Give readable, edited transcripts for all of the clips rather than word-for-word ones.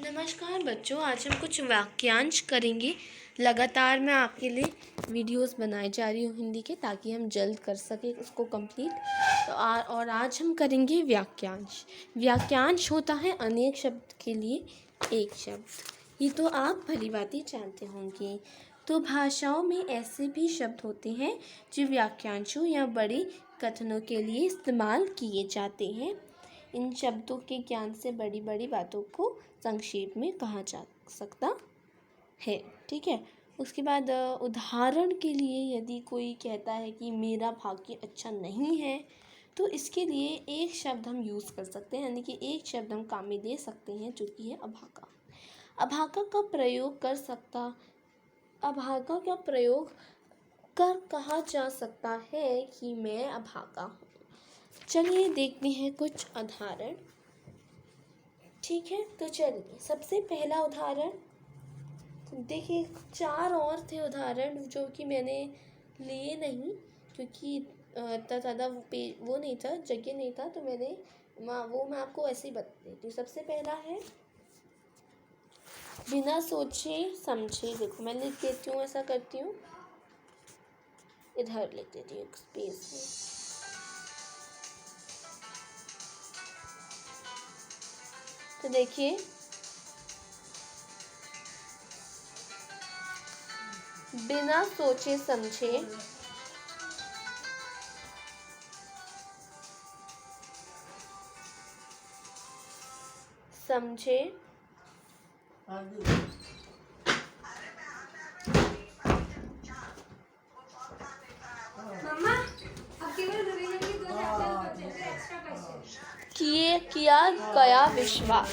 नमस्कार बच्चों, आज हम कुछ वाक्यांश करेंगे। लगातार मैं आपके लिए वीडियोस बनाए जा रही हूँ हिंदी के, ताकि हम जल्द कर सकें उसको कंप्लीट। और आज हम करेंगे वाक्यांश। वाक्यांश होता है अनेक शब्द के लिए एक शब्द। ये तो आप भली भांति जानते होंगे। तो भाषाओं में ऐसे भी शब्द होते हैं जो वाक्यांशों या बड़े कथनों के लिए इस्तेमाल किए जाते हैं। इन शब्दों के ज्ञान से बड़ी बड़ी बातों को संक्षेप में कहा जा सकता है। ठीक है। उसके बाद उदाहरण के लिए यदि कोई कहता है कि मेरा भाग्य अच्छा नहीं है, तो इसके लिए एक शब्द हम यूज़ कर सकते हैं, यानी कि एक शब्द हम काम में ले सकते हैं, जो कि है अभागा। अभागा का प्रयोग कर कहा जा सकता है कि मैं अभागा हूँ। चलिए देखते हैं कुछ उदाहरण। ठीक है, तो चलिए सबसे पहला उदाहरण देखिए। 4 और थे उदाहरण जो कि मैंने लिए नहीं, क्योंकि इतना ज़्यादा वो नहीं था, जगह नहीं था, तो मैं आपको ऐसे ही बता देती हूँ। सबसे पहला है बिना सोचे समझे। देखो मैं लिख देती हूँ, ऐसा करती हूँ, इधर लिख देती हूँ एक स्पेस में। तो देखिए, बिना सोचे समझे किया गया विश्वास।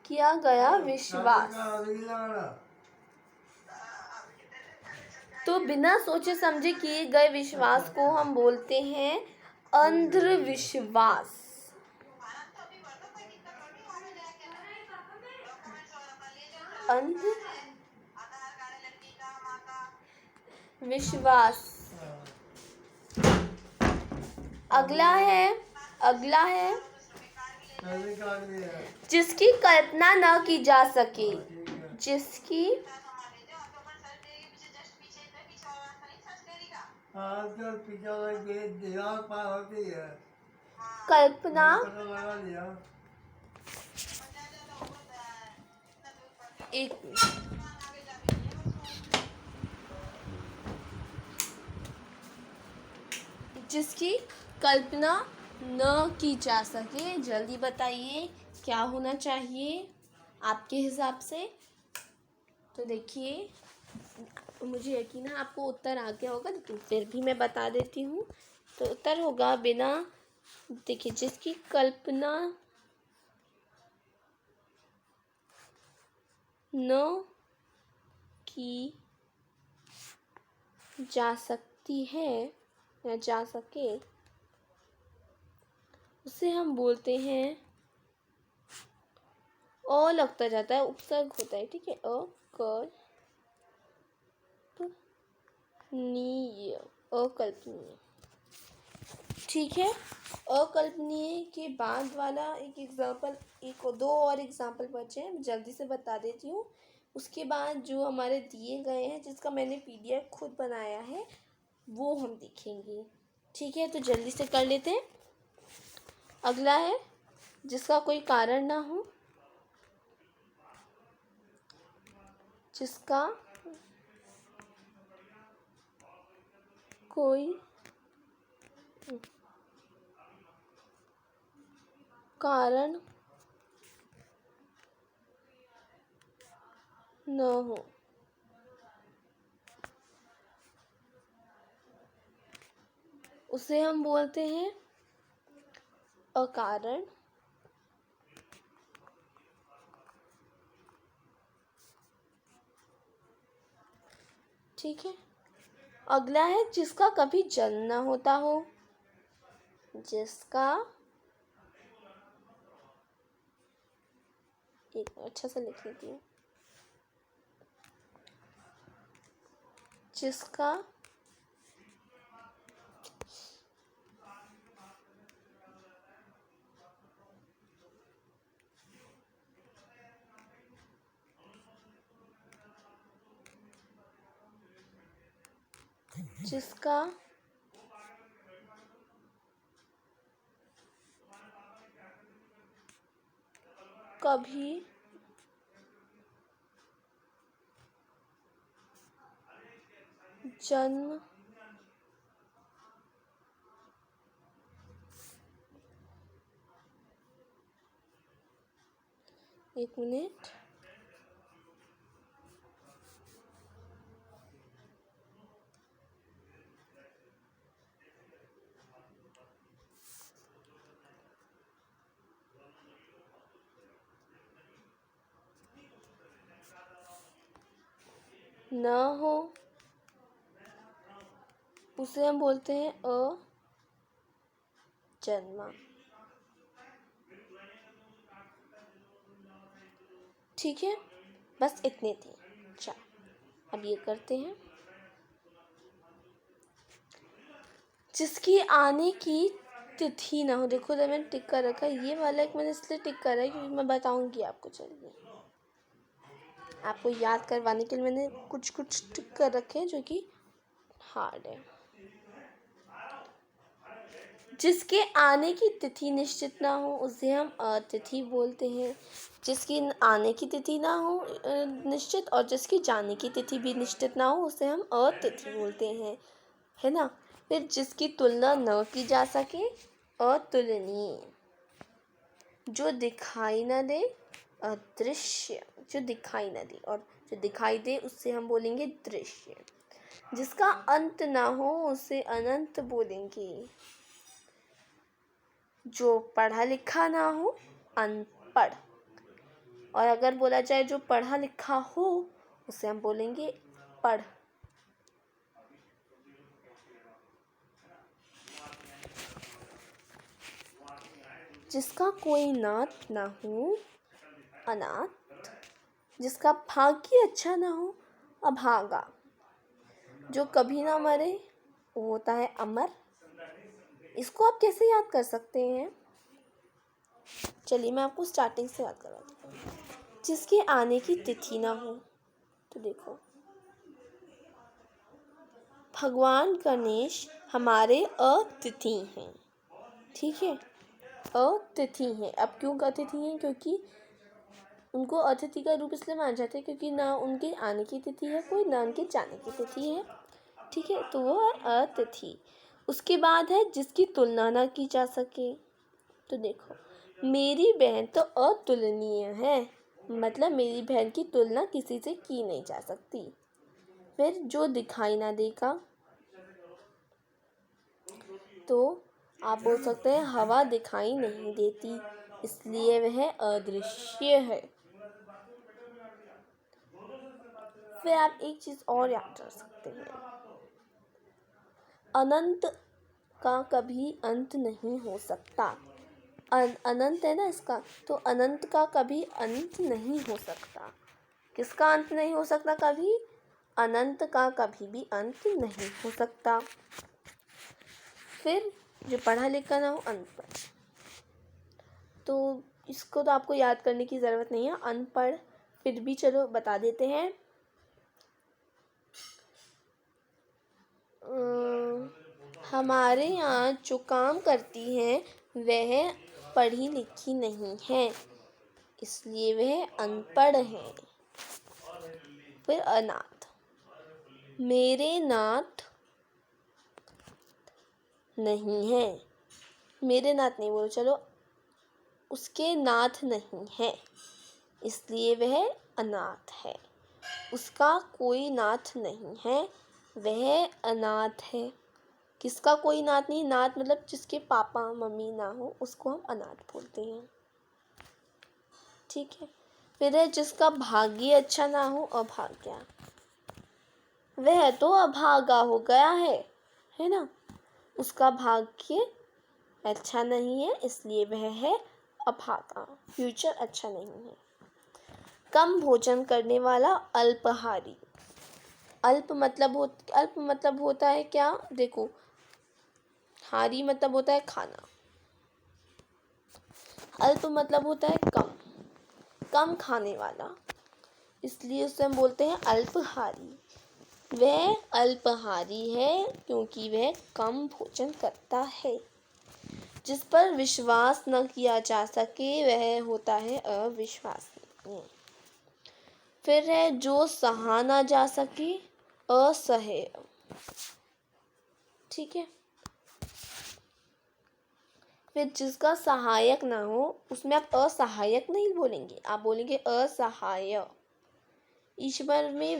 किया गया विश्वास। तो बिना सोचे समझे किए गए विश्वास को हम बोलते हैं अंधविश्वास। अंधविश्वास। अगला है जिसकी कल्पना न की जा सके। जिसकी कल्पना एक जिसकी कल्पना न की जा सके। जल्दी बताइए क्या होना चाहिए आपके हिसाब से। तो देखिए, मुझे यकीन है आपको उत्तर आ गया होगा, लेकिन फिर भी मैं बता देती हूँ। तो उत्तर होगा देखिए, जिसकी कल्पना न की जा सकती है या जा सके, उसे हम बोलते हैं, लगता जाता है, उपसर्ग होता है। ठीक है, अकल्पनीय। ठीक है, अकल्पनीय के बाद वाला दो और एग्जाम्पल बचे हैं, जल्दी से बता देती हूँ। उसके बाद जो हमारे दिए गए हैं, जिसका मैंने PDF खुद बनाया है, वो हम देखेंगे। ठीक है, तो जल्दी से कर लेते हैं। अगला है जिसका कोई कारण ना हो। जिसका कोई कारण न हो। उसे हम बोलते हैं अकारण। ठीक है, अगला है जिसका कभी जन्म ना होता हो। जिसका एक अच्छा सा लिख लेती हूँ। जिसका जिसका कभी जन्म एक मिनट न हो उसे हम बोलते हैं अजन्मा। ठीक है, बस इतने थे। अच्छा, अब ये करते हैं। जिसकी आने की तिथि ना हो। देखो जब मैंने टिक कर रखा है, ये वाला एक मैंने इसलिए टिक करा है क्योंकि मैं बताऊंगी आपको। चलिए, आपको याद करवाने के लिए मैंने कुछ कुछ टिक कर रखे हैं जो कि हार्ड है। जिसके आने की तिथि निश्चित ना हो उसे हम अतिथि बोलते हैं। जिसकी आने की तिथि ना हो निश्चित, और जिसकी जाने की तिथि भी निश्चित ना हो उसे हम अतिथि बोलते हैं, है ना। फिर जिसकी तुलना न की जा सके अतुलनीय। जो दिखाई न दे अदृश्य। जो दिखाई न दे, और जो दिखाई दे उससे हम बोलेंगे दृश्य। जिसका अंत ना हो उसे अनंत बोलेंगे। जो पढ़ा लिखा ना हो अनपढ़। और अगर बोला जाए जो पढ़ा लिखा हो उसे हम बोलेंगे पढ़। जिसका कोई नाथ ना हो अनाथ। जिसका भाग्य अच्छा ना हो अभागा। जो कभी ना मरे वो होता है अमर। इसको आप कैसे याद कर सकते हैं? चलिए मैं आपको स्टार्टिंग से याद करवाती हूँ। जिसके आने की तिथि ना हो, तो देखो भगवान गणेश हमारे अतिथि हैं। ठीक है, अतिथि हैं। अब क्यों अतिथि हैं? क्योंकि उनको अतिथि का रूप इसलिए माना जाता है क्योंकि ना उनके आने की तिथि है कोई, ना उनके जाने की तिथि है। ठीक है, तो वो है अतिथि। उसके बाद है जिसकी तुलना ना की जा सके। तो देखो मेरी बहन तो अतुलनीय है, मतलब मेरी बहन की तुलना किसी से की नहीं जा सकती। फिर जो दिखाई ना देगा, तो आप बोल सकते हैं हवा दिखाई नहीं देती, इसलिए वह अदृश्य है। फिर आप एक चीज़ और याद कर सकते हैं, अनंत का कभी अंत नहीं हो सकता। अनंत है ना इसका, तो अनंत का कभी अंत नहीं हो सकता। किसका अंत नहीं हो सकता कभी? अनंत का कभी भी अंत नहीं हो सकता। फिर जो पढ़ा लिखा ना हो अनपढ़, तो इसको तो आपको याद करने की ज़रूरत नहीं है, अनपढ़। फिर भी चलो बता देते हैं। हमारे यहाँ जो काम करती हैं वह पढ़ी लिखी नहीं है, इसलिए वह अनपढ़ है। फिर अनाथ, मेरे नाथ नहीं है। मेरे नाथ नहीं बोलो, चलो उसके नाथ नहीं है, इसलिए वह अनाथ है। उसका कोई नाथ नहीं है, वह अनाथ है। किसका कोई नाथ नहीं? नाथ मतलब जिसके पापा मम्मी ना हो उसको हम अनाथ बोलते हैं। ठीक है, फिर है जिसका भाग्य अच्छा ना हो अभाग्या। वह तो अभागा हो गया है ना। उसका भाग्य अच्छा नहीं है, इसलिए वह है अभागा, फ्यूचर अच्छा नहीं है। कम भोजन करने वाला अल्पहारी। अल्प मतलब होता है क्या? देखो, हारी मतलब होता है खाना, अल्प मतलब होता है कम खाने वाला, इसलिए उसे हम बोलते हैं अल्पहारी। वह अल्पाहारी है क्योंकि वह कम भोजन करता है। जिस पर विश्वास न किया जा सके वह होता है अविश्वसनीय। फिर है जो सहा ना जा सके असह्य। ठीक है। फिर जिसका सहायक ना हो उसमें आप असहायक नहीं बोलेंगे, आप बोलेंगे असहाय। ईश्वर में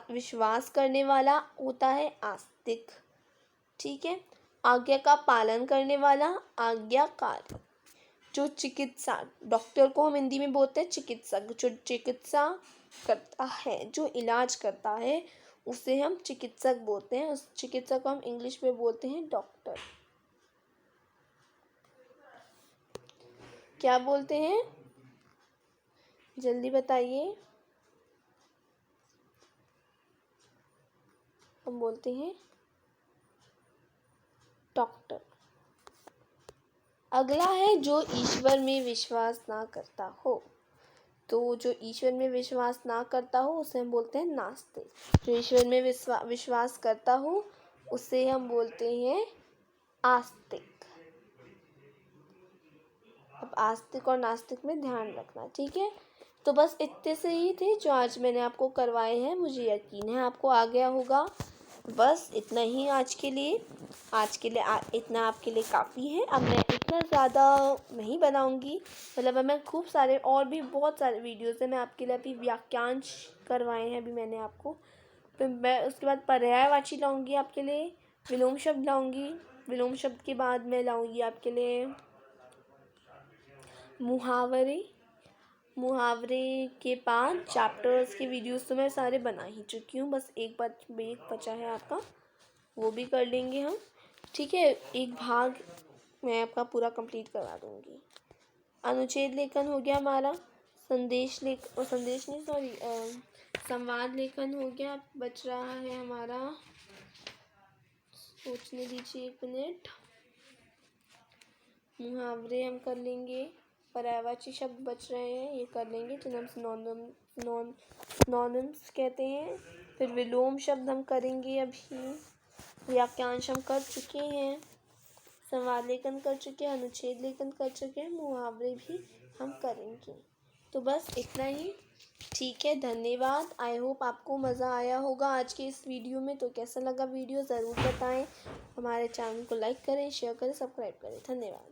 विश्वास करने वाला होता है आस्तिक। ठीक है। आज्ञा का पालन करने वाला आज्ञाकारी। जो चिकित्सा, डॉक्टर को हम हिंदी में बोलते हैं चिकित्सक। जो चिकित्सा करता है, जो इलाज करता है, उसे हम चिकित्सक बोलते हैं। उस चिकित्सक को हम इंग्लिश में बोलते हैं डॉक्टर। क्या बोलते हैं, जल्दी बताइए। हम बोलते हैं डॉक्टर। अगला है जो ईश्वर में विश्वास ना करता हो। तो जो ईश्वर में विश्वास ना करता हो उसे हम बोलते हैं नास्तिक। जो ईश्वर में विश्वास करता हो उसे हम बोलते हैं आस्तिक। अब आस्तिक और नास्तिक में ध्यान रखना। ठीक है। तो बस इतने से ही थे जो आज मैंने आपको करवाए हैं। मुझे यकीन है आपको आ गया होगा। बस इतना ही आज के लिए। इतना आपके लिए काफ़ी है। अब मैं इतना ज़्यादा नहीं बनाऊंगी। मतलब अब मैं खूब सारे और भी बहुत सारे वीडियोज़ हैं। मैं आपके लिए अभी वाक्यांश करवाए हैं अभी मैंने आपको। फिर मैं उसके बाद पर्यायवाची लाऊंगी आपके लिए, विलोम शब्द लाऊंगी। विलोम शब्द के बाद मैं लाऊंगी आपके लिए मुहावरे। मुहावरे के बाद चैप्टर्स के वीडियोस तो मैं सारे बना ही चुकी हूँ। बस एक बचा है आपका, वो भी कर लेंगे हम। ठीक है। एक भाग मैं आपका पूरा कंप्लीट करवा दूँगी। अनुच्छेद लेखन हो गया हमारा। संदेश नहीं, सॉरी, संवाद लेखन हो गया। बच रहा है हमारा, सोचने दीजिए 1 मिनट। मुहावरे हम कर लेंगे। पर्यायवाची शब्द बच रहे हैं, ये कर लेंगे जिन्हें हम सिनोनिम्स कहते हैं। फिर विलोम शब्द हम करेंगे अभी। वाक्यांश हम कर चुके हैं। संवाद लेखन कर चुके हैं। अनुच्छेद लेखन कर चुके हैं। मुहावरे भी हम करेंगे। तो बस इतना ही। ठीक है। धन्यवाद। आई होप आपको मज़ा आया होगा आज के इस वीडियो में। तो कैसा लगा वीडियो ज़रूर बताएं। हमारे चैनल को लाइक करें, शेयर करें, सब्सक्राइब करें। धन्यवाद।